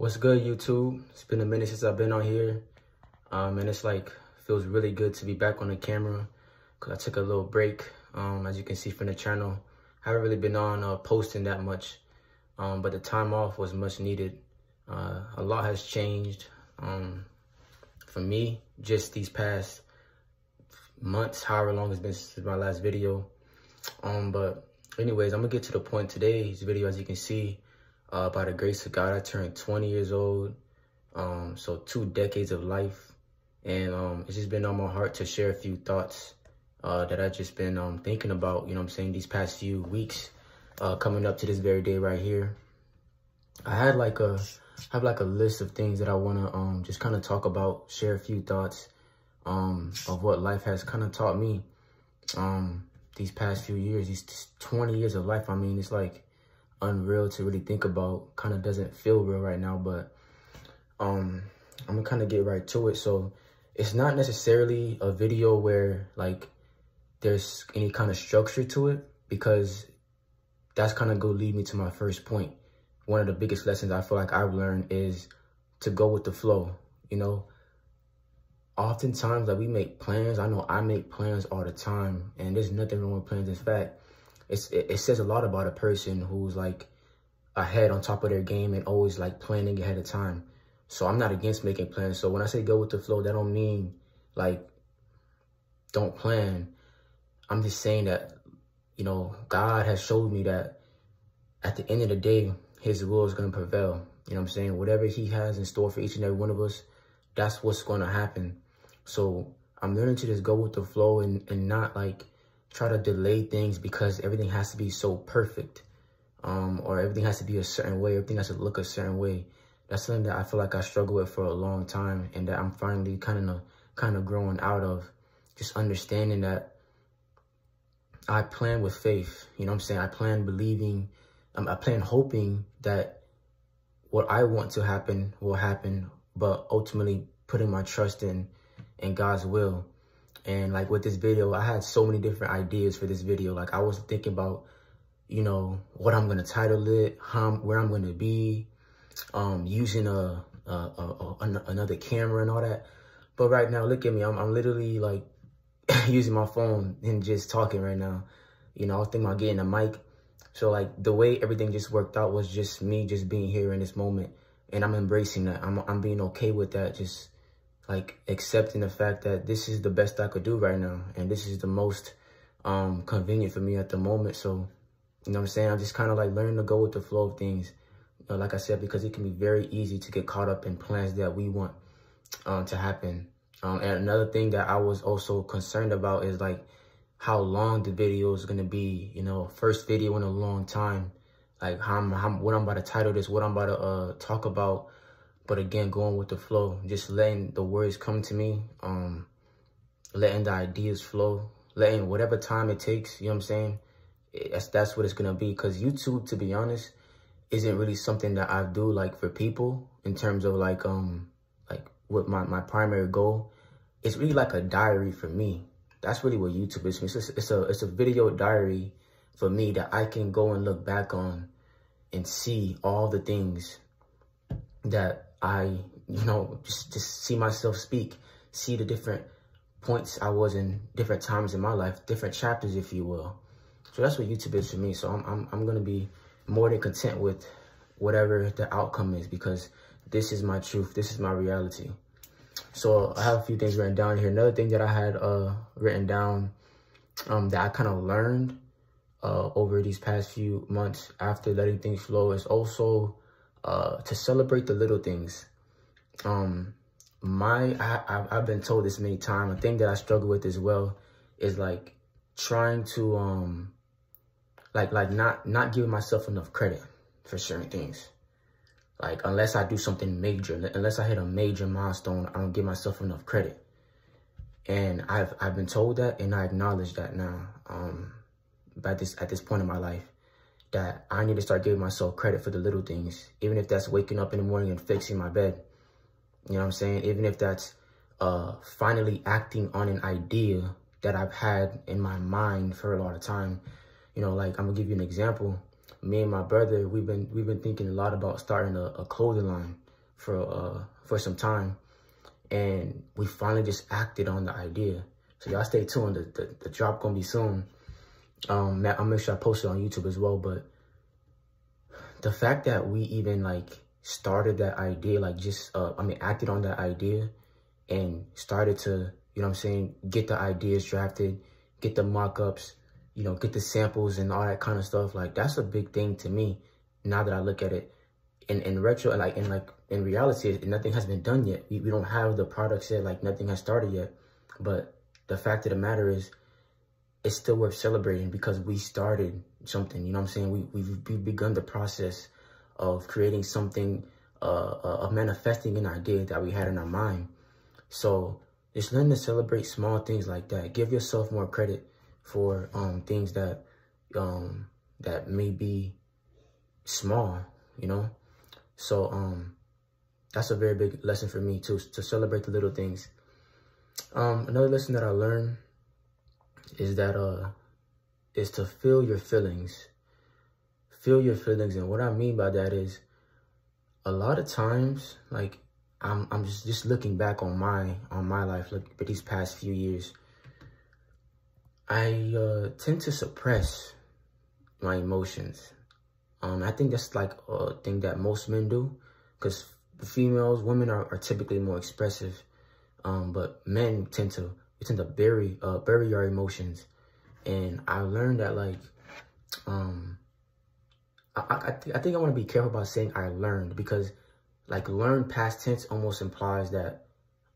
What's good, YouTube? It's been a minute since I've been on here, and it's like feels really good to be back on the camera because I took a little break. As you can see from the channel, I haven't really been on posting that much, but the time off was much needed. A lot has changed for me just these past months, however long it's been since my last video. But anyways, I'm gonna get to the point. Today's video, as you can see, by the grace of God, I turned 20 years old. So 2 decades of life. And it's just been on my heart to share a few thoughts that I've just been thinking about, you know what I'm saying, these past few weeks, coming up to this very day right here. I have like a list of things that I want to just kind of talk about, share a few thoughts of what life has kind of taught me these past few years, these 20 years of life. I mean, it's like unreal to really think about. Kind of doesn't feel real right now, but I'm gonna kind of get right to it. So it's not necessarily a video where like there's any kind of structure to it, because that's kind of gonna lead me to my first point. One of the biggest lessons I feel like I've learned is to go with the flow. You know, oftentimes like we make plans. I know I make plans all the time, and there's nothing wrong with plans. In fact, it says a lot about a person who's like ahead, on top of their game, and always like planning ahead of time. So I'm not against making plans. So when I say go with the flow, that don't mean like don't plan. I'm just saying that, you know, God has showed me that at the end of the day, his will is going to prevail. You know what I'm saying? Whatever he has in store for each and every one of us, that's what's going to happen. So I'm learning to just go with the flow and not like try to delay things because everything has to be so perfect, or everything has to be a certain way, everything has to look a certain way. That's something that I feel like I struggled with for a long time, and that I'm finally kind of growing out of. Just understanding that I plan with faith. You know what I'm saying? I plan believing, I plan hoping that what I want to happen will happen, but ultimately putting my trust in God's will. And like with this video, I had so many different ideas for this video. Like I was thinking about, you know, what I'm gonna title it, where I'm gonna be, using another camera and all that. But right now, look at me. I'm literally like using my phone and just talking right now. You know, I was thinking about getting a mic. So like the way everything just worked out was just me just being here in this moment, and I'm embracing that. I'm being okay with that. Just like accepting the fact that this is the best I could do right now, and this is the most convenient for me at the moment. So, you know what I'm saying? I'm just kind of like learning to go with the flow of things. Like I said, because it can be very easy to get caught up in plans that we want to happen. And another thing that I was also concerned about is like how long the video is going to be. You know, first video in a long time. Like what I'm about to title this, what I'm about to talk about. But again, going with the flow, just letting the words come to me, letting the ideas flow, letting whatever time it takes, you know what I'm saying? That's what it's going to be. Because YouTube, to be honest, isn't really something that I do like for people in terms of like what my primary goal. It's really like a diary for me. That's really what YouTube is. It's a video diary for me that I can go and look back on and see all the things that I, you know, just see myself speak, see the different points I was in different times in my life, different chapters, if you will. So that's what YouTube is for me. So I'm going to be more than content with whatever the outcome is, because this is my truth. This is my reality. So I have a few things written down here. Another thing that I had written down that I kind of learned over these past few months after letting things flow is also to celebrate the little things. I've been told this many times. A thing that I struggle with as well is like trying to not giving myself enough credit for certain things. Like unless I do something major, unless I hit a major milestone, I don't give myself enough credit. And I've been told that, and I acknowledge that now. At this point in my life, that I need to start giving myself credit for the little things, even if that's waking up in the morning and fixing my bed. You know what I'm saying? Even if that's finally acting on an idea that I've had in my mind for a lot of time. You know, like I'm gonna give you an example. Me and my brother, we've been thinking a lot about starting a clothing line. for some time, and we finally just acted on the idea. So y'all stay tuned. The drop gonna be soon. I'll make sure I post it on YouTube as well. But the fact that we even like started that idea, like just acted on that idea and started to, you know what I'm saying, get the ideas drafted, get the mock-ups, you know, get the samples and all that kind of stuff. Like, that's a big thing to me now that I look at it. In retro, in reality, nothing has been done yet. We don't have the products yet, like nothing has started yet. But the fact of the matter is, it's still worth celebrating because we started something, you know what I'm saying? We've begun the process of creating something, of manifesting an idea that we had in our mind. So just learn to celebrate small things like that. Give yourself more credit for things that that may be small, you know? So that's a very big lesson for me too, to celebrate the little things. Another lesson that I learned is that is to feel your feelings. Feel your feelings. And what I mean by that is, a lot of times, like, I'm just looking back on my life, like for these past few years, I tend to suppress my emotions. I think that's like a thing that most men do, because women are typically more expressive, but men tend to bury our emotions. And I learned that, like, I think I want to be careful about saying I learned, because like learn past tense almost implies that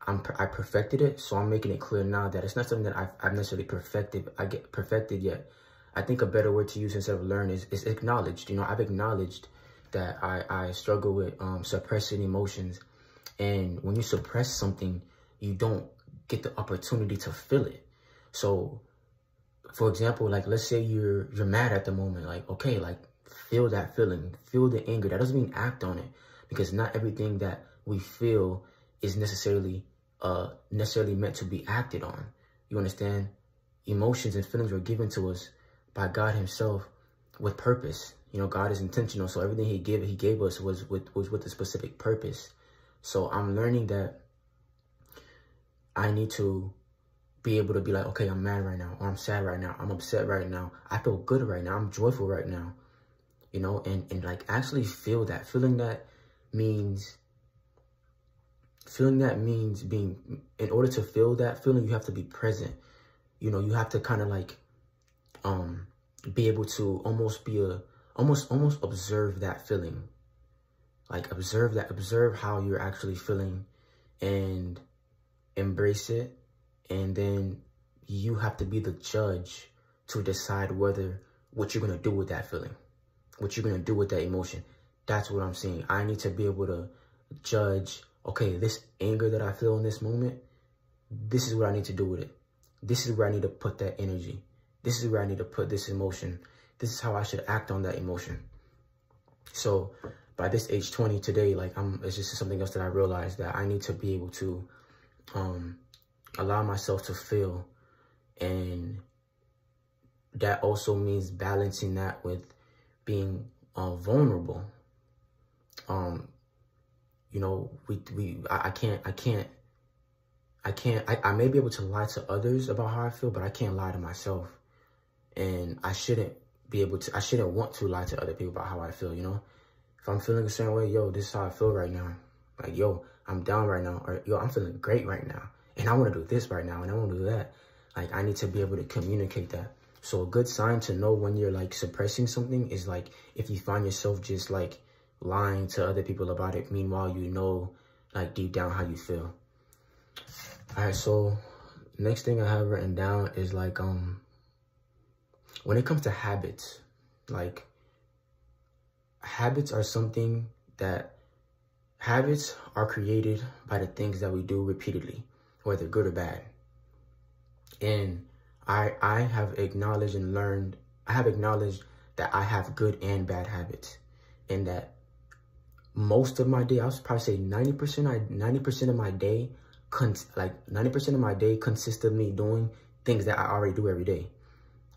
I perfected it. So I'm making it clear now that it's not something that I've necessarily perfected yet. I think a better word to use instead of learn is acknowledged. You know, I've acknowledged that I struggle with suppressing emotions. And when you suppress something, you don't get the opportunity to feel it. So, for example, like, let's say you're mad at the moment. Like, okay, like, feel that feeling. Feel the anger. That doesn't mean act on it, because not everything that we feel is necessarily meant to be acted on. You understand? Emotions and feelings were given to us by God himself with purpose. You know, God is intentional. So everything he gave us was with a specific purpose. So I'm learning that I need to be able to be like, okay, I'm mad right now, or I'm sad right now, I'm upset right now, I feel good right now, I'm joyful right now, you know, and like actually feel that. Feeling that means being, in order to feel that feeling, you have to be present. You know, you have to kind of like be able to almost observe that feeling. Like observe how you're actually feeling and embrace it. And then you have to be the judge to decide what you're going to do with that feeling, what you're going to do with that emotion. That's what I'm saying. I need to be able to judge, okay, this anger that I feel in this moment, this is what I need to do with it. This is where I need to put that energy. This is where I need to put this emotion. This is how I should act on that emotion. So by this age 20 today, like it's just something else that I realized, that I need to be able to allow myself to feel. And that also means balancing that with being vulnerable. You know, I may be able to lie to others about how I feel, but I can't lie to myself. And I shouldn't want to lie to other people about how I feel, you know? If I'm feeling a certain way, yo, this is how I feel right now. Like, yo, I'm down right now. Or, yo, I'm feeling great right now. And I want to do this right now, and I want to do that. Like, I need to be able to communicate that. So a good sign to know when you're, like, suppressing something is, like, if you find yourself just, like, lying to other people about it. Meanwhile, you know, like, deep down how you feel. All right, so next thing I have written down is, like, when it comes to habits, like, habits are something that, habits are created by the things that we do repeatedly, whether good or bad. And I have acknowledged and learned, I have acknowledged that I have good and bad habits, and that most of my day, I would probably say 90% of my day, 90% of my day consists of me doing things that I already do every day,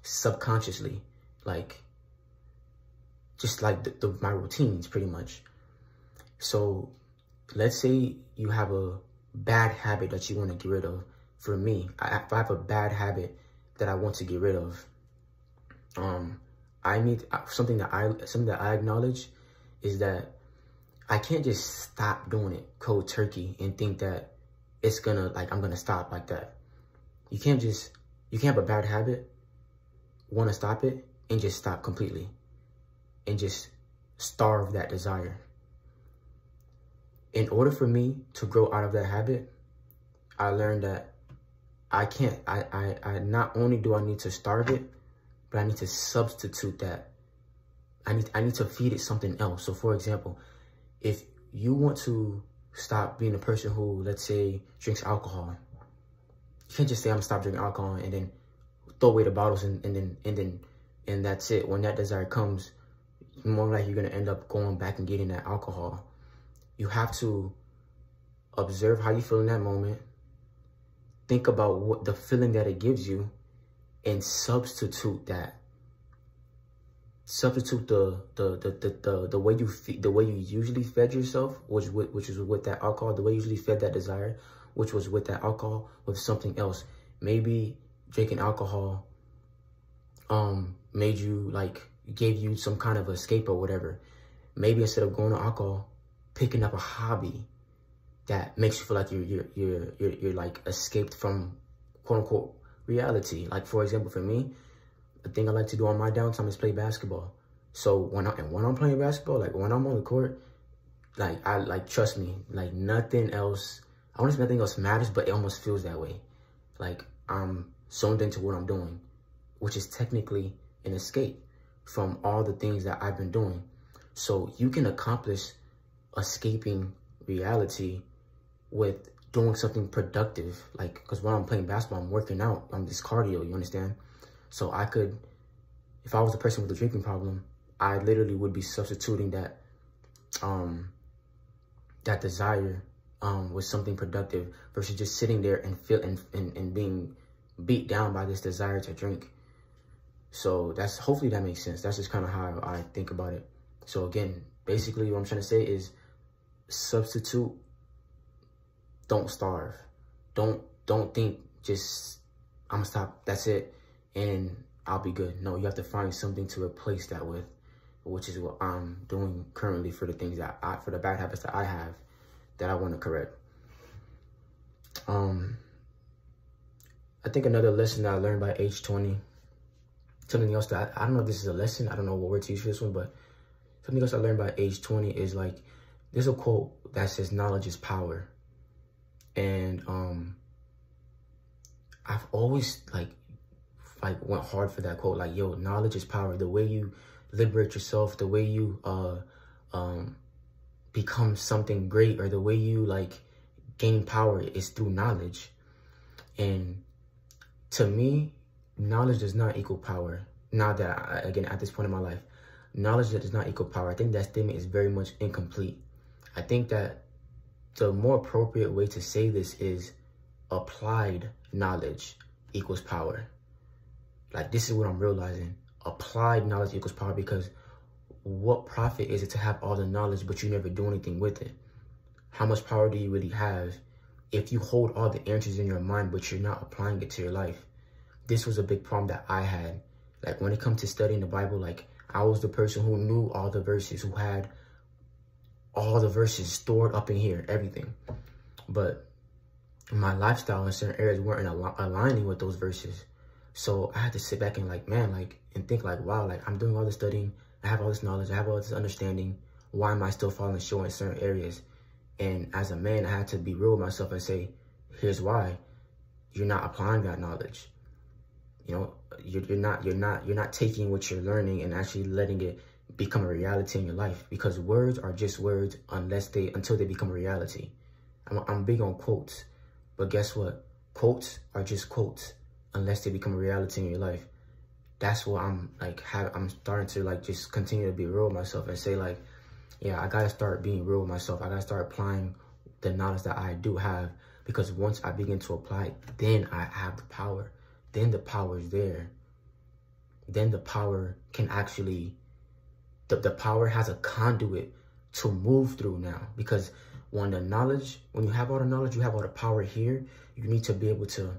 subconsciously, like, just like my routines, pretty much. So let's say you have a bad habit that you want to get rid of. For me, if I have a bad habit that I want to get rid of, I need something that I acknowledge is that I can't just stop doing it cold turkey and think that it's gonna, like, I'm gonna stop like that. You can't have a bad habit, want to stop it, and just stop completely and just starve that desire. In order for me to grow out of that habit, I learned that I not only do I need to starve it, but I need to substitute that. I need to feed it something else. So for example, if you want to stop being a person who, let's say, drinks alcohol, you can't just say I'm gonna stop drinking alcohol and then throw away the bottles and that's it. When that desire comes, more likely you're gonna end up going back and getting that alcohol. You have to observe how you feel in that moment, think about what the feeling that it gives you, and substitute that. Substitute the way you usually fed yourself, which is with that alcohol. The way you usually fed that desire, which was with that alcohol, with something else. Maybe drinking alcohol made you, like, gave you some kind of escape or whatever. Maybe instead of going to alcohol, picking up a hobby that makes you feel like you're like escaped from quote unquote reality. Like, for example, for me, the thing I like to do on my downtime is play basketball. So when I'm playing basketball, like when I'm on the court, like trust me, like nothing else, I want to say nothing else matters, but it almost feels that way. Like I'm zoned into what I'm doing, which is technically an escape from all the things that I've been doing. So you can accomplish escaping reality with doing something productive. Like, because when I'm playing basketball, I'm working out, I'm just cardio, you understand? So I could, if I was a person with a drinking problem, I literally would be substituting that that desire with something productive versus just sitting there and and being beat down by this desire to drink. So that's, hopefully that makes sense. That's just kind of how I think about it. So again, basically what I'm trying to say is substitute, don't starve. Don't think just, I'm gonna stop, that's it, and I'll be good. No, you have to find something to replace that with, which is what I'm doing currently for the things that for the bad habits that I have that I want to correct. I think another lesson that I learned by age 20, something else that I don't know if this is a lesson, I don't know what word to use for this one, but something else I learned by age 20 is, like, there's a quote that says knowledge is power. And I've always like went hard for that quote. Like, yo, knowledge is power. The way you liberate yourself, the way you become something great, or the way you like gain power is through knowledge. And to me, knowledge does not equal power. Now that again, at this point in my life, knowledge that does not equal power, I think that statement is very much incomplete. I think that the more appropriate way to say this is applied knowledge equals power. Like, this is what I'm realizing. Applied knowledge equals power, because what profit is it to have all the knowledge but you never do anything with it? How much power do you really have if you hold all the answers in your mind but you're not applying it to your life? This was a big problem that I had. Like, when it comes to studying the Bible, like, I was the person who knew all the verses, who had all the verses stored up in here, everything. But my lifestyle in certain areas weren't aligning with those verses. So I had to sit back and and think like, wow, like, I'm doing all this studying, I have all this knowledge, I have all this understanding. Why am I still falling short in certain areas? And as a man, I had to be real with myself and say, here's why. You're not applying that knowledge. You know, you're not taking what you're learning and actually letting it become a reality in your life, because words are just words until they become a reality. I'm big on quotes, but guess what? Quotes are just quotes unless they become a reality in your life. That's what I'm starting to just continue to be real with myself and say, like, yeah, I gotta start being real with myself. I gotta start applying the knowledge that I do have, because once I begin to apply it, then I have the power. Then the power is there. Then the power can actually, the power has a conduit to move through now. Because when you have all the knowledge, you have all the power here, you need to be able to,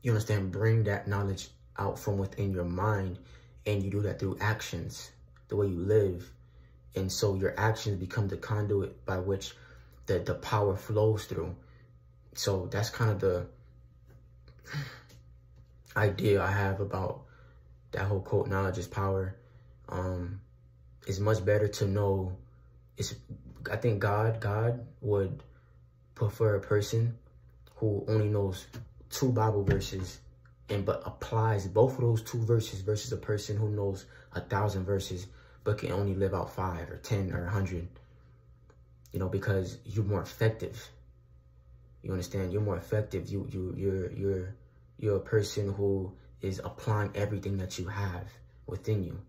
you understand, bring that knowledge out from within your mind. And you do that through actions, the way you live. And so your actions become the conduit by which the power flows through. So that's kind of the idea I have about that whole quote, knowledge is power. It's much better to know. I think God would prefer a person who only knows 2 Bible verses but applies both of those 2 verses versus a person who knows 1,000 verses but can only live out 5 or 10 or 100. You know, because you're more effective. You understand? You're more effective. You're a person who is applying everything that you have within you.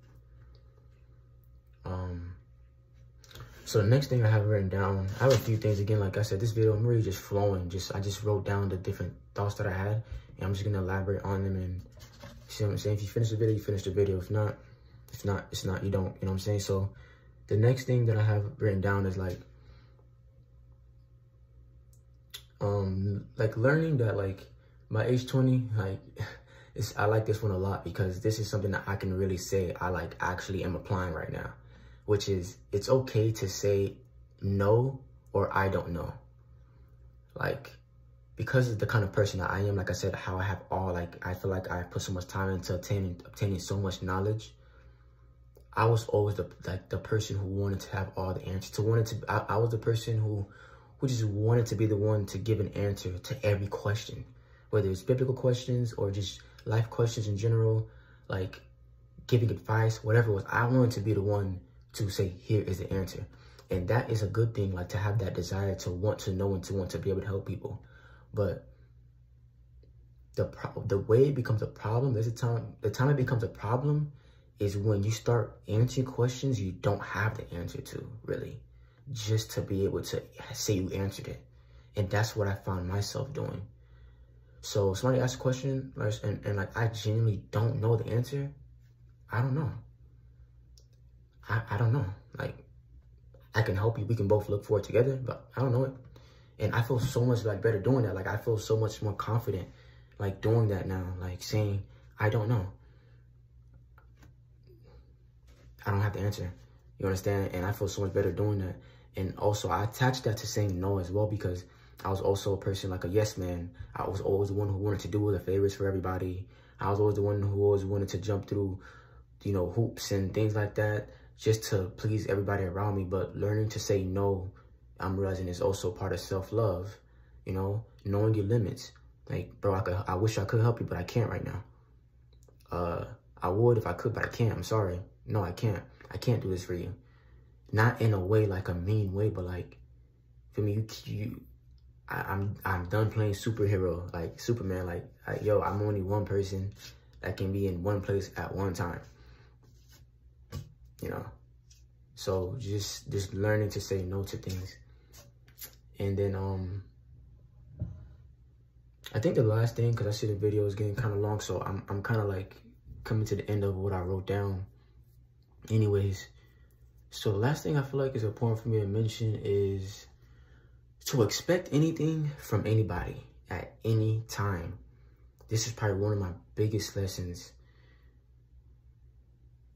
So the next thing I have written down, I have a few things. Again, like I said, this video, I'm really just flowing. I just wrote down the different thoughts that I had, and I'm just gonna elaborate on them. And see what I'm saying? If you finish the video, you finish the video. If not, it's not. You don't. You know what I'm saying? So the next thing that I have written down is like learning that like by age 20, like I like this one a lot because this is something that I can really say I like actually am applying right now, which is it's okay to say no or I don't know. Like, because of the kind of person that I am, like I said, how I have all, like, I feel like I put so much time into obtaining so much knowledge. I was always the person who wanted to have all the answers. I was the person who just wanted to be the one to give an answer to every question, whether it's biblical questions or just life questions in general, like giving advice, whatever it was. I wanted to be the one to say, here is the answer. And that is a good thing, like to have that desire to want to know and to want to be able to help people. But the way it becomes a problem, the time it becomes a problem is when you start answering questions you don't have the answer to, really, just to be able to say you answered it. And that's what I found myself doing. So somebody asks a question and like I genuinely don't know the answer. I don't know. I don't know. Like, I can help you. We can both look for it together, but I don't know it. And I feel so much like better doing that. Like, I feel so much more confident like doing that now, like saying, I don't know. I don't have the answer. You understand? And I feel so much better doing that. And also I attached that to saying no as well, because I was also a person like a yes man. I was always the one who wanted to do the favors for everybody. I was always the one who always wanted to jump through, you know, hoops and things like that just to please everybody around me. But learning to say no, I'm realizing, is also part of self-love, you know, knowing your limits. Like, bro, I wish I could help you, but I can't right now. I would if I could, but I can't. I'm sorry. No, I can't. I can't do this for you. Not in a way, like a mean way, but like, for me, I'm done playing superhero, like Superman. Like, yo, I'm only one person that can be in one place at one time. You know, so just learning to say no to things. And then I think the last thing, because I see the video is getting kind of long, so I'm kind of like coming to the end of what I wrote down. Anyways, so the last thing I feel like is important for me to mention is to expect anything from anybody at any time. This is probably one of my biggest lessons.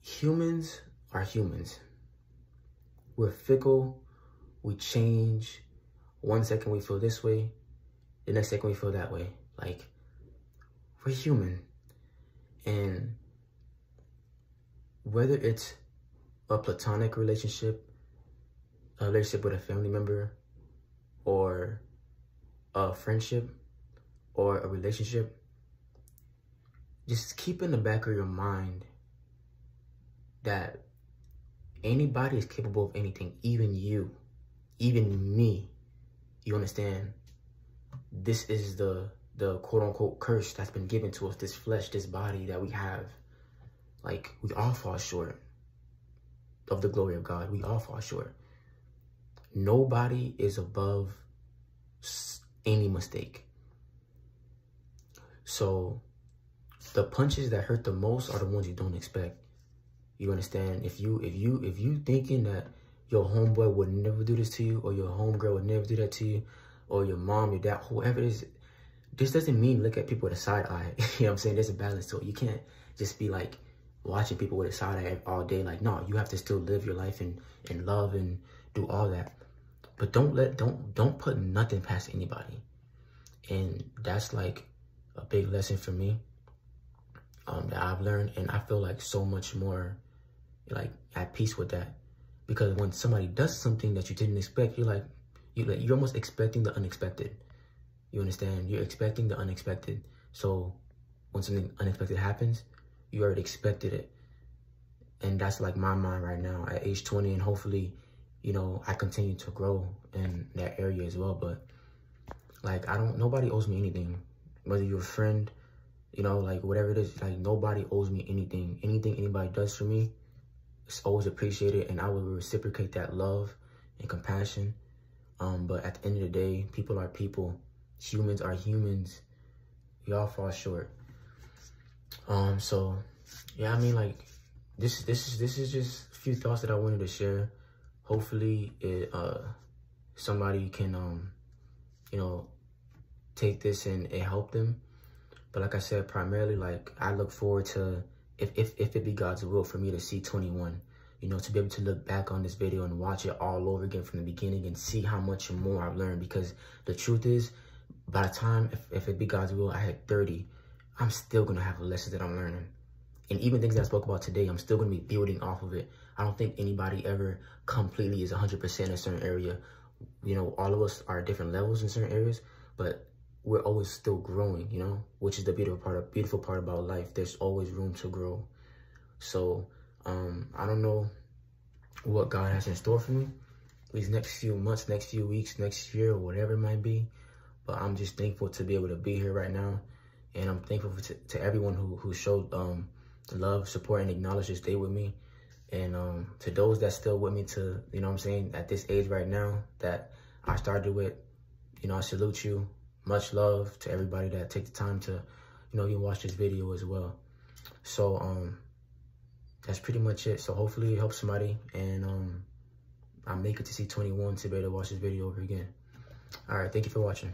Humans are humans. We're fickle. We change. 1 second we feel this way. The next second we feel that way. Like, we're human. And whether it's a platonic relationship, a relationship with a family member, or a friendship, or a relationship, just keep in the back of your mind that anybody is capable of anything, even you, even me. You understand? This is the quote-unquote curse that's been given to us, this flesh, this body that we have. Like, we all fall short of the glory of God. We all fall short. Nobody is above any mistake. So the punches that hurt the most are the ones you don't expect. You understand? If you thinking that your homeboy would never do this to you, or your homegirl would never do that to you, or your mom, your dad, whoever it is. This doesn't mean look at people with a side eye. You know what I'm saying? There's a balance to it. You can't just be like watching people with a side eye all day. Like, no, you have to still live your life and love and do all that. But don't put nothing past anybody. And that's like a big lesson for me that I've learned. And I feel like so much more like at peace with that. Because when somebody does something that you didn't expect, you're almost expecting the unexpected. You understand? You're expecting the unexpected. So when something unexpected happens, you already expected it. And that's like my mind right now at age 20. And hopefully, you know, I continue to grow in that area as well. But like, nobody owes me anything. Whether you're a friend, you know, like whatever it is, like nobody owes me anything. Anything anybody does for me, it's always appreciated. And I will reciprocate that love and compassion. But at the end of the day, people are people. Humans are humans. We all fall short. So yeah, I mean, like this is just a few thoughts that I wanted to share. Hopefully somebody can you know, take this and help them. But like I said, primarily, like I look forward to if it be God's will for me to see 21, you know, to be able to look back on this video and watch it all over again from the beginning and see how much more I've learned. Because the truth is, by the time, if it be God's will, I had 30, I'm still going to have lessons that I'm learning. And even things that I spoke about today, I'm still going to be building off of it. I don't think anybody ever completely is 100% in a certain area. You know, all of us are at different levels in certain areas, but we're always still growing, you know, which is the beautiful part about life. There's always room to grow. So I don't know what God has in store for me these next few months, next few weeks, next year, or whatever it might be. But I'm just thankful to be able to be here right now. And I'm thankful to everyone who showed love, support, and acknowledged to stay with me. And to those that's still with me to, you know what I'm saying, at this age right now that I started with, you know, I salute you. Much love to everybody that take the time to, you know, even watch this video as well. So that's pretty much it. So hopefully it helps somebody, and I make it to see 21 to be able to watch this video over again. All right, thank you for watching.